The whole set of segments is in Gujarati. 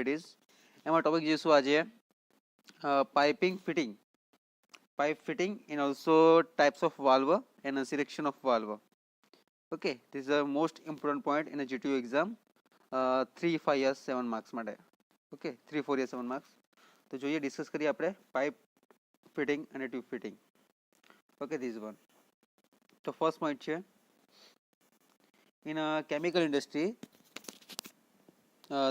ઇટ ઇઝ એમાં ટોપિક જોઈશું આજે piping fitting and also types of valve and selection of valve. Okay, this is the most important point in a GTU exam. 3, 5 years 7 marks માટે. Okay, 3, 4 years 7 marks. તો જોઈએ ડિસ્કસ કરીએ આપણે પાઇપ ફિટિંગ અને tube fitting. Okay, this one. તો ફર્સ્ટ પોઈન્ટ છે in a chemical industry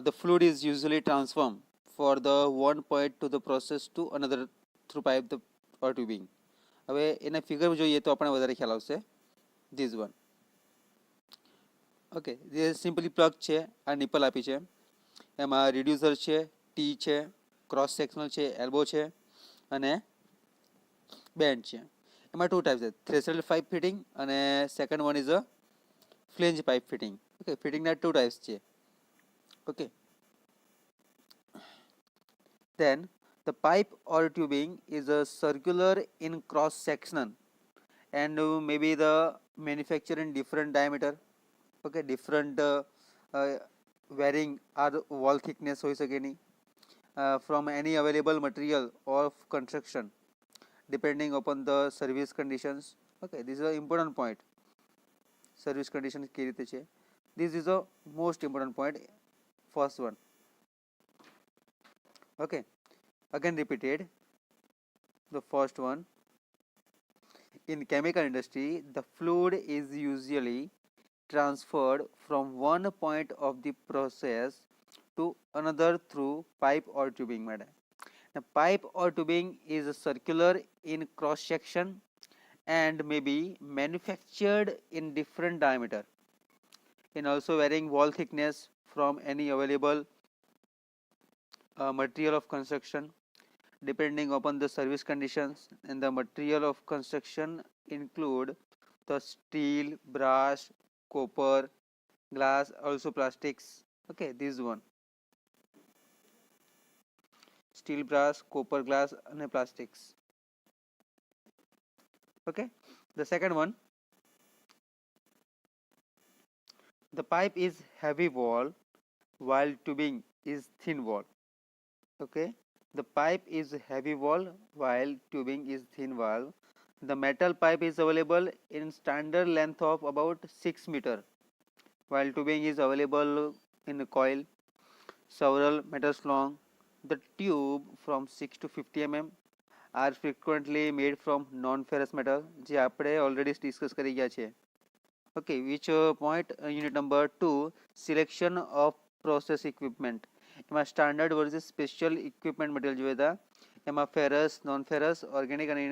the fluid is usually transformed for the one point to the process to another through pipe the or tubing. હવે એના ફિગર જોઈએ તો આપણે વધારે ખ્યાલ આવશે. This one. ઓકે, જે સિમ્પલી પ્લગ છે, આ નિપલ આપી છે, એમાં રિડ્યુસર છે, ટી છે, ક્રોસ સેક્શનલ છે, એલ્બો છે અને બેન્ડ છે. એમાં ટુ ટાઈપ છે, થ્રેશોલ્ડ પાઇપ ફિટિંગ અને second one is a flange pipe fitting. Okay, ફિટિંગના ટુ ટાઈપ્સ છે. Okay, then the pipe or tubing is a circular in cross section and maybe the manufacture in different diameter. Okay, different varying are wall thickness હોઈ શકે નહીં from any available material of construction depending upon the service conditions. Okay, this is an important point. Service conditions કેવી રીતે છે, this is a most important point, first one. Okay, again repeated the first one. In chemical industry the fluid is usually transferred from one point of the process to another through pipe or tubing. Now, pipe or tubing is circular in cross section and may be manufactured in different diameter and also varying wall thickness from any available material of construction depending upon the service conditions, and the material of construction include the steel, brass, copper, glass, also plastics. Okay, this one, steel, brass, copper, glass and plastics. Okay, the second one, the pipe is heavy wall while tubing is thin wall. Okay, the pipe is heavy wall while tubing is thin wall. The metal pipe is available in standard length of about 6 meter while tubing is available in a coil several meters long. The tube from 6 to 50 mm are frequently made from non-ferrous metal, જે આપણે already discuss કરી ગયા છે. Okay, which point unit number 2, selection of process equipment. એમાં standard versus special equipment material જોયા હતા. એમાં ફેરસ, નોન ફેરસ, ઓર્ગેનિક અને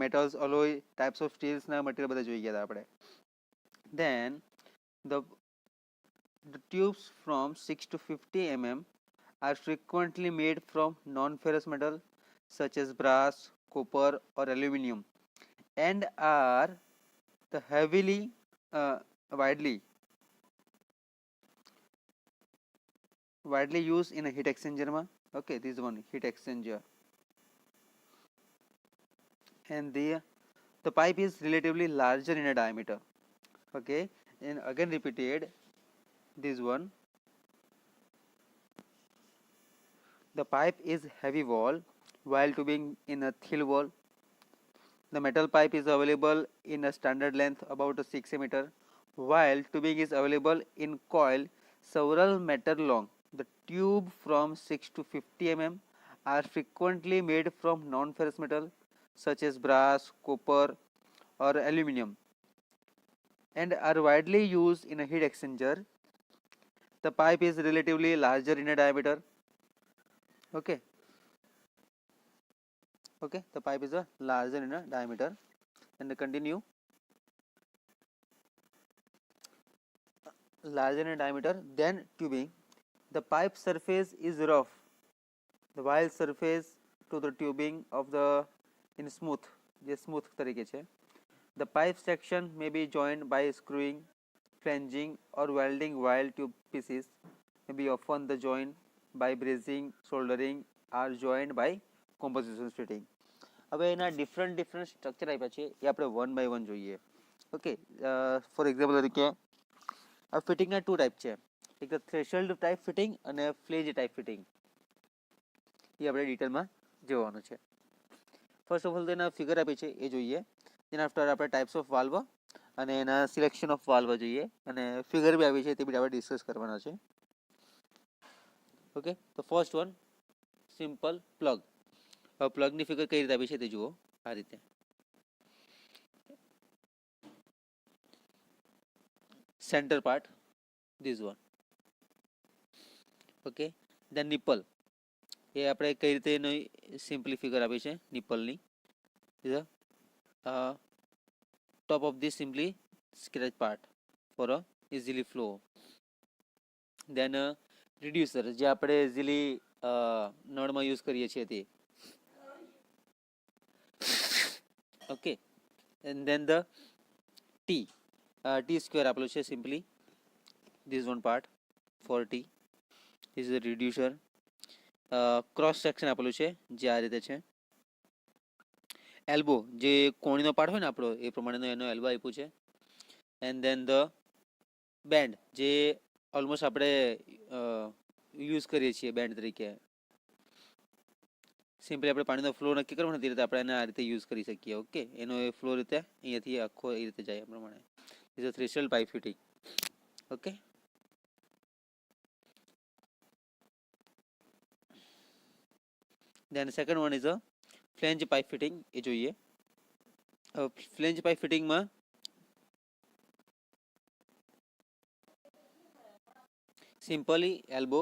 મેટલ્સ, અલોય, ટાઈપ્સ ઓફ સ્ટીલ્સના મટીરિયલ બધા જોઈ ગયા હતા આપણે. Then the tubes from 6 to 50 mm are frequently made from non-ferrous metal such as brass, copper or aluminum and are the heavily widely used in a heat exchanger. Okay, this one, heat exchanger. And the pipe is relatively larger in a diameter. Okay, and again repeated, this one, the pipe is heavy wall while tubing in a thin wall. The metal pipe is available in a standard length about 6 meter while tubing is available in coil several meter long. The tube from 6 to 50 mm are frequently made from non-ferrous metal such as brass, copper or aluminum and are widely used in a heat exchanger. The pipe is relatively larger in a diameter. Okay, the pipe is larger in a diameter. And continue, larger in a diameter than tubing. The pipe surface is rough while surface to the tubing of the in smooth, જે smooth તરીકે છે. The pipe section may be joined by screwing, flanging or welding while tube pieces may be often the joined by brazing, soldering are joined by composition fitting. હવે એના ડિફરન્ટ સ્ટ્રક્ચર આપ્યા છે, એ આપણે વન બાય વન જોઈએ. ઓકે, ફોર એક્ઝામ્પલ તરીકે આ ફિટિંગના ટુ ટાઈપ છે, એક તો થ્રેશોલ્ડ ટાઈપ ફિટિંગ અને ફ્લેજ ટાઈપ ફિટિંગ, એ આપણે ડિટેલમાં જોવાનું છે. ફર્સ્ટ ઓફ ઓલ તો એના ફિગર આપી છે એ જોઈએ. તેના આફ્ટર આપણે ટાઈપ્સ ઓફ વાલ્વ અને એના સિલેક્શન ઓફ વાલ્વ જોઈએ, અને ફિગર બી આવી છે તે બી આપણે ડિસ્કસ કરવાના છે. ઓકે, તો ફર્સ્ટ વન સિમ્પલ પ્લગ. હવે પ્લગની ફિગર કઈ રીતે આપી છે તે જુઓ. આ રીતે centre part, this one. Okay, then nipple, એ આપણે કઈ રીતે એની સિમ્પલી ફિગર આપી છે નિપલની. Top of this simply scratch part for a easily flow. Then reducer, જે આપણે ઇઝીલી નળમાં યુઝ કરીએ છીએ તે. Okay, and then the T square આપેલું છે simply, this one part for T is a reducer. Cross section આપેલું છે જે આ રીતે છે. એલ્બો, જે કોણીનો પાર્ટ હોય ને આપણો, એ પ્રમાણેનો એનો એલ્બો આપ્યું છે. એન્ડ દેન ધ બેન્ડ, જે ઓલમોસ્ટ આપણે યુઝ કરીએ છીએ બેન્ડ તરીકે. સિમ્પલી આપણે પાણીનો ફ્લો નક્કી કરવાનો તે રીતે આપણે એને આ રીતે યુઝ કરી શકીએ. ઓકે, એનો એ ફ્લો રીતે અહીંયાથી આખો એ રીતે જાય એ પ્રમાણે. Is a threshold pipe fitting. Okay, then second one is a flange pipe fitting, એ જોઈએ. ફ્લેંજ પાઇપ ફિટિંગમાં સિમ્પલી એલ્બો,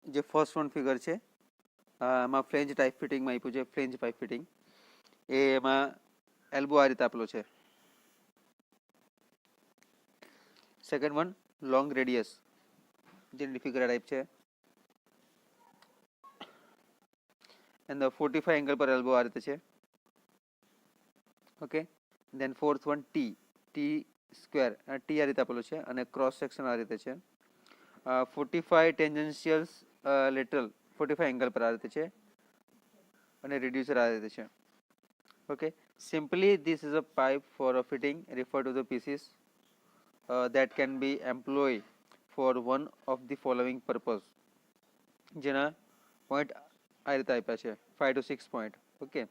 જે ફર્સ્ટ વન ફિગર છે એમાં ફ્લેંજ ટાઈપ ફિટિંગમાં આપ્યું છે ફ્લેંજ પાઇપ ફિટિંગ. એ એમાં એલ્બો આ રીતે આપેલો છે. સેકન્ડ વન લોંગ રેડિયસ, જેની ફિગર ટાઈપ છે. એન્ડ 45 એંગલ પર એલ્બો આ રીતે છે. Okay, then fourth one T square, T આ રીતે આપેલું છે અને ક્રોસ સેક્શન આ રીતે છે. 45 ટેન્જન્શિયલ લેટરલ, 45 એંગલ પર આ રીતે છે અને રિડ્યુસર આ રીતે છે. Okay, simply this is a pipe for a fitting refer to the pieces that can be employed for one of the following purpose. જેના પોઈન્ટ આ રીતે આપ્યા છે 5 to 6 point. Okay,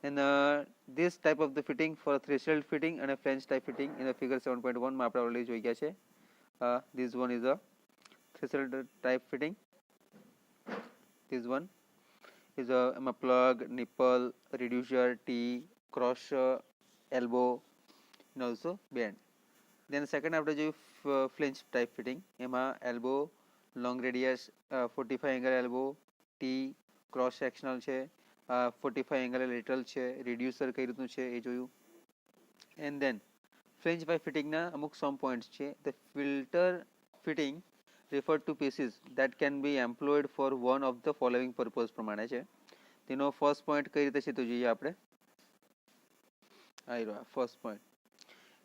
and this type of the fitting for threshold fitting and a flange type fitting in the figure 7.1 માં આપણે ઓલરેડી જોઈ ગયા છે. This one is a threshold type fitting. This one is a plug, nipple, reducer, T, cross, elbow, and also bend. Then second આપણે જોયું flange type fitting, એમાં elbow, long radius, 45 angle elbow, T, cross sectional છે, 45 angle lateral છે, reducer કઈ રીતનું છે એ જોયું. And then flange pipe fitting ના અમુક some points છે. The filter fitting refer to pieces that can be employed for one of the following purpose પ્રમાણે છે. તેનો ફર્સ્ટ પોઈન્ટ કઈ રીતે છે તો જોઈએ આપણે. આ રહ્યો ફર્સ્ટ પોઈન્ટ,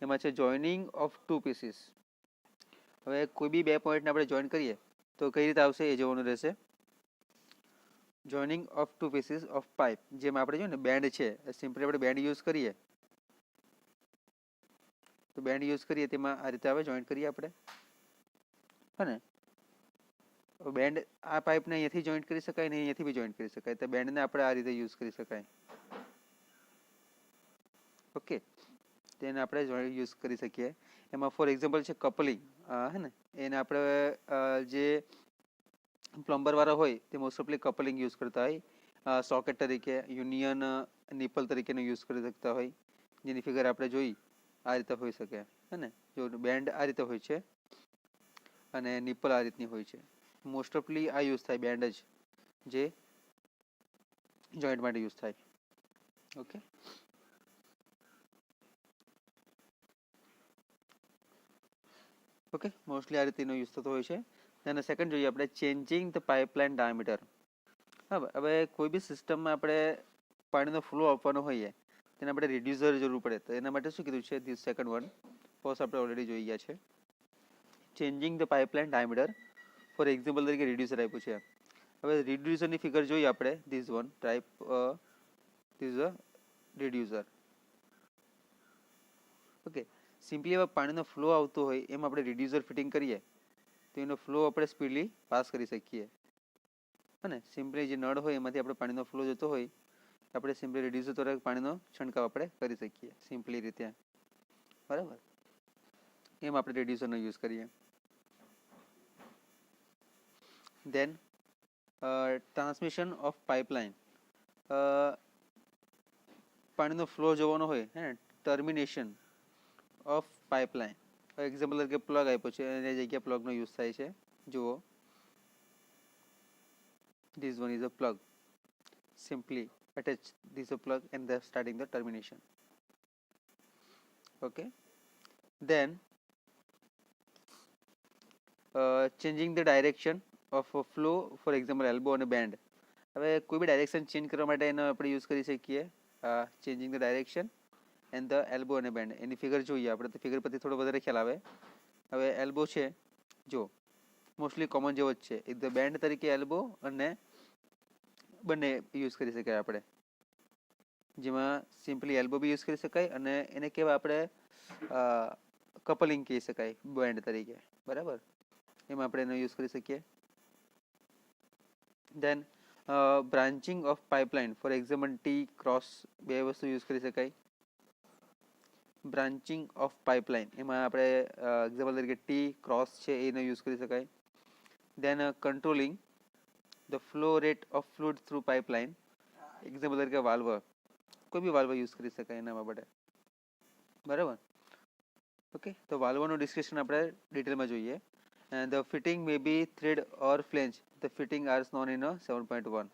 એમાં છે જોઈનિંગ ઓફ ટુ પીસીસ. હવે કોઈ બી બે પોઈન્ટને આપણે જોઈન કરીએ તો કઈ રીતે આવશે એ જોવાનું રહેશે. Joining of two pieces of pipe, જેમ આપણે જોઈએ ને બેન્ડ છે, સિમ્પલી આપણે બેન્ડ યુઝ કરીએ તો બેન્ડ યુઝ કરીએ તેમાં આ રીતે આવે, જોઈન્ટ કરીએ આપણે, હે ને. બેન્ડ આ પાઇપને અહીંયાથી જોઈન્ટ કરી શકાય ને અહીંયાથી બી જોઈન્ટ કરી શકાય, તો બેન્ડને આપણે આ રીતે યુઝ કરી શકાય. ઓકે, તેને આપણે યુઝ કરી શકીએ. એમાં ફોર એક્ઝામ્પલ છે કપલિંગ, હે ને, એને આપણે જે પ્લમ્બર વાળા હોય તે મોસ્ટ ઓફલી કપલિંગ યુઝ કરતા હોય, સોકેટ તરીકે, યુનિયન નિપલ તરીકેનો યુઝ કરી શકતા હોય, જેની ફિગર આપણે જોઈ આ રીતે હોઈ શકે, હે ને. જો બેન્ડ આ રીતે હોય છે અને નિપલ આ રીતની હોય છે. મોસ્ટ ઓફલી આ યુઝ થાય બેન્ડ જ, જે જોઈન્ટ માટે યુઝ થાય. ઓકે, ઓકે, મોસ્ટલી આ રીતેનો યુઝ થતો હોય છે. અને સેકન્ડ જોઈએ આપણે ચેન્જિંગ ધ પાઇપલાઇન ડાયામીટર. હા, હવે કોઈ બી સિસ્ટમમાં આપણે પાણીનો ફ્લો આપવાનો હોઈએ તેને આપણે રિડ્યુસર જરૂર પડે, તો એના માટે શું કીધું છે ધીસ સેકન્ડ વન, ફર્સ્ટ આપણે ઓલરેડી જોઈ ગયા છે. Changing the pipeline diameter for example તરીકે રિડ્યુસર આપ્યું છે. હવે રિડ્યુસરની ફિગર જોઈએ આપણે, this one type, this a reducer. Okay, simply હવે પાણીનો ફ્લો આવતો હોય એમ આપણે રિડ્યુસર ફિટિંગ કરીએ તો એનો ફ્લો આપણે સ્પીડલી પાસ કરી શકીએ. અને સિમ્પલી જે નળ હોય એમાંથી આપણે પાણીનો ફ્લો જતો હોય આપણે સિમ્પલી રિડ્યુસર દ્વારા પાણીનો છંટકાવ આપણે કરી શકીએ સિમ્પલી રીતે. બરાબર, એમ આપણે રિડ્યુસરનો યુઝ કરીએ. દેન ટ્રાન્સમિશન ઓફ પાઇપલાઇન, પાણીનો ફ્લો જોવાનો હોય હે ટર્મિનેશન ઓફ પાઇપલાઇન. એક્ઝામ્પલ તરીકે પ્લગ આપ્યો છે એની જગ્યાએ પ્લગનો યુઝ થાય છે. જુઓ, this one is a plug. Simply attach this a plug and then starting the termination. Okay, then changing the direction of a flow, for example elbow and a bend. હવે કોઈ બી ડાયરેક્શન ચેન્જ કરવા માટે એનો આપણે યુઝ કરી શકીએ changing the direction and the elbow અને બેન્ડ. એની ફિગર જોઈએ આપણે તો ફિગર પરથી થોડો વધારે ખ્યાલ આવે. હવે એલ્બો છે જો મોસ્ટલી કોમન જેવો જ છે. એક ધ બેન્ડ તરીકે એલ્બો અને બંને યુઝ કરી શકાય આપણે, જેમાં સિમ્પલી એલ્બો બી યુઝ કરી શકાય અને એને કહેવાય આપણે કપલિંગ કહી શકાય બેન્ડ તરીકે. બરાબર, એમાં આપણે એનો યુઝ કરી શકીએ. Then branching of pipeline, for example T cross બે વસ્તુ યુઝ કરી શકાય. બ્રાન્ચિંગ ઓફ પાઇપલાઇન એમાં આપણે એક્ઝામ્પલ તરીકે ટી ક્રોસ છે એનો યુઝ કરી શકાય. Then controlling the flow rate of fluid through pipeline, example તરીકે વાલ્વ, કોઈ બી વાલ્વ યુઝ કરી શકાય એના માટે. બરાબર, ઓકે. તો વાલ્વનું ડિસ્ક્રિપ્શન આપણે ડિટેલમાં જોઈએ. The fitting may be thread or flange, the fitting are known in 7.1.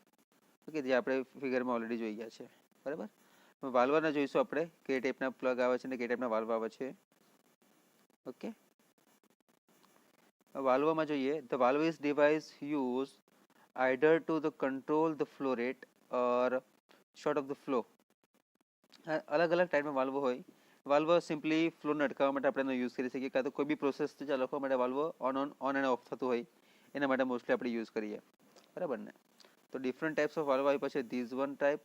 Okay, જે આપણે ફિગરમાં ઓલરેડી જોઈ ગયા છે. બરાબર, વાલ્વના જોઈશું આપણે કે ટાઈપના પ્લગ આવે છે ને કે ટાઈપના વાલ્વ આવે છે. ઓકે, વાલ્વમાં જોઈએ the valve is device use either to the control the flow rate or short of the flow. અલગ અલગ ટાઈપના વાલ્વ હોય. વાલ્વ સિમ્પલી ફ્લોને અટકાવવા માટે આપણે એનો યુઝ કરી શકીએ, કાં તો કોઈ બી પ્રોસેસ ચાલુ રાખવા માટે વાલ્વ ઓન એન્ડ ઓફ થતું હોય એના માટે મોસ્ટલી આપણે યુઝ કરીએ. બરાબર ને. તો ડિફરન્ટ ટાઈપ્સ ઓફ વાલ્વ આવી પછી these one type.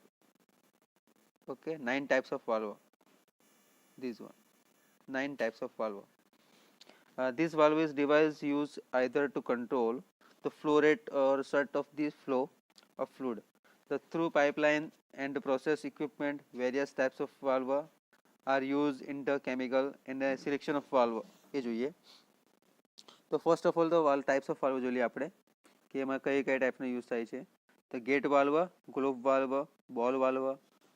Okay, 9 types of valve. This one, 9 types of valve. This valve is device used either to control the flow rate or short of the flow of fluid. The through pipeline and process equipment, various types of valve are used in the chemical and the selection of valve. એ જોઈએ. તો ફર્સ્ટ ઓફ ઓલ તો વાલ્વ ટાઈપ્સ ઓફ વાલ્વ જોઈએ આપણે કે એમાં કઈ કઈ ટાઈપનો યુઝ થાય છે. તો ગેટ વાલ્વ, ગ્લોબ વાલ્વ, બોલ valve,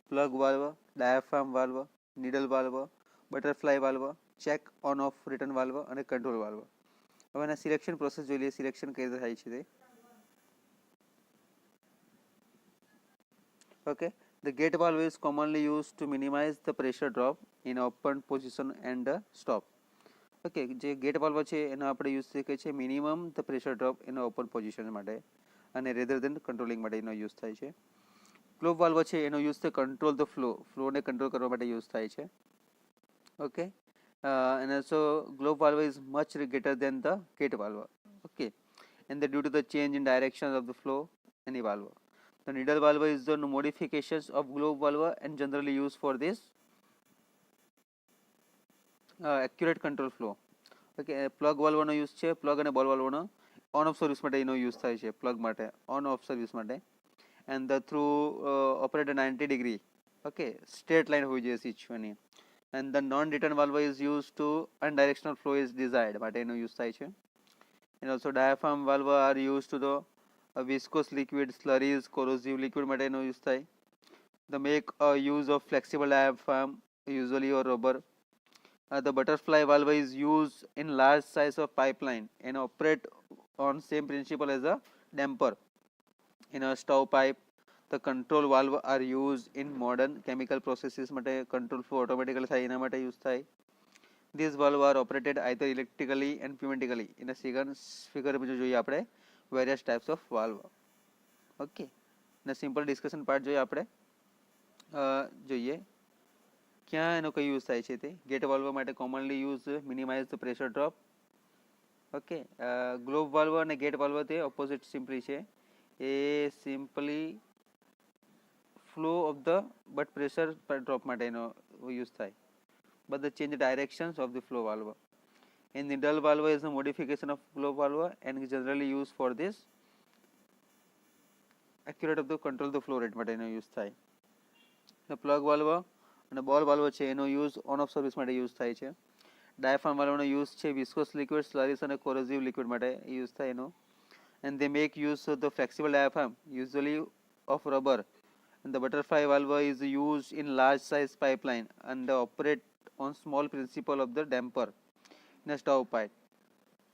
plug valve, diaphragm valve, needle valve, butterfly valve, check on of return valve અને કંટ્રોલ વાલ્વ. હવે એના સિલેક્શન પ્રોસેસ જોઈ લઈએ, સિલેક્શન કઈ રીતે થાય છે તે. Okay, the gate valve is commonly used to minimize the pressure drop in open position and stop. Okay, જે ગેટ વાલ્વ છે એનો આપણે યુઝ થઈ છે મિનિમમ ધ પ્રેશર ડ્રોપ એનો ઓપન પોઝિશન માટે અને રેધર દેન કંટ્રોલિંગ માટે એનો યુઝ થાય છે. ગ્લોબ વાલ્વ છે એનો યુઝ છે કંટ્રોલ ધ ફ્લોને કંટ્રોલ કરવા માટે યુઝ થાય છે. Okay, and also globe valve is much greater than the gate valve. Okay, and due to the change in direction of the flow any valve. The needle valve is the modifications of globe valve and generally used for this accurate control flow. Okay, plug valve no use છે, પ્લગ અને બોલ વાલ્વનો ઓન ઓફ સર્વિસ માટે એનો યુઝ થાય છે, પ્લગ માટે ઓન ઓફ સર્વિસ માટે. and the through operate 90 degree. Okay, straight line હોવી જોઈએ સિચ્યુએશનની. and the non return valve is used to undirectional flow is desired માટે એનો યુઝ થાય છે. and also diaphragm valve are used to the viscous liquid, slurries, corrosive liquid માટે એનો યુઝ થાય. the make use of flexible diaphragm usually or rubber. The butterfly valve is used in large size of pipeline and operate on same principle as a damper. In a stovepipe, the control valve are used in modern chemical processes માટે control flow automatically થાય એના માટે યુઝ થાય. These valve are operated either electrically and pneumatically. In a second figure માં જોઈએ આપણે various types of valve. Okay, ને સિમ્પલ ડિસ્કશન પાર્ટ જોઈએ આપણે જોઈએ ક્યાં એનો કઈ યુઝ થાય છે તે. ગેટ વાલ્વ માટે commonly use minimize the pressure drop. Okay, globe valve અને ગેટ વાલ્વ તે ઓપોઝિટ સિમ્પલી છે. એ simply flow of the but pressure drop માટે એનો યુઝ થાય. but the change directions of the flow valve. and needle valve is a modification of globe valve and is generally used for this accurate of the control the flow rate માટે એનો યુઝ થાય. પ્લગ વાલ્વ અને બોલ વાલ્વ છે એનો યુઝ ઓન ઓફ સર્વિસ માટે યુઝ થાય છે. ડાયાફ્રામ વાલ્વનો યુઝ છે વિસ્કોસ લિક્વિડ સ્લરીસ અને કોરોઝિવ લિક્વિડ માટે યુઝ થાય એનો. and they make use of the flexible diaphragm usually of rubber, and the butterfly valve is used in large size pipeline and operate on small principle of the damper in a stovepipe.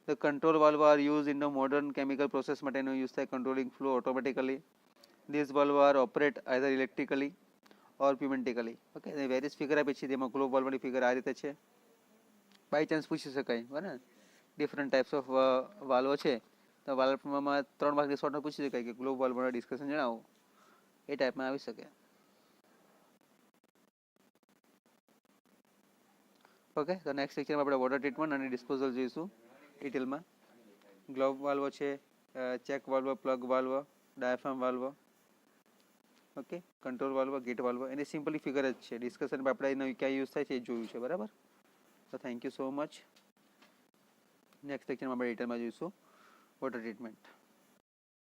The control valve are used in the modern chemical process માટે use થાય controlling flow automatically. These valve are operate either electrically or pneumatically. Okay, various figure આપી છે તેમાં ગ્લોબ વાલ્વની ફિગર આ રીતે છે. બાય ચાન્સ પૂછી શકાય બરાબર, ડિફરન્ટ ટાઈપ્સ ઓફ વાલ્વ છે તો વાલ્વમાં 3 માર્કની શોર્ટમાં પૂછી શકાય કે ગ્લોબ વાલ્વના ડિસ્કશન જણાવો, એ ટાઈપમાં આવી શકે. ઓકે, તો નેક્સ્ટ લેક્ચરમાં આપણે વોટર ટ્રીટમેન્ટ અને ડિસ્પોઝલ જોઈશું ડિટેલમાં. ગ્લોબ વાલ્વ છે, check valve, plug valve, diaphragm valve, okay, control valve, gate valve, એની સિમ્પલી ફિગર જ છે. ડિસ્કશનમાં આપણે એનો ક્યાં યુઝ થાય છે એ જોયું છે બરાબર. તો thank you so much. Next લેક્ચરમાં આપણે ડિટેલમાં જોઈશું વોટર ટ્રીટમેન્ટ.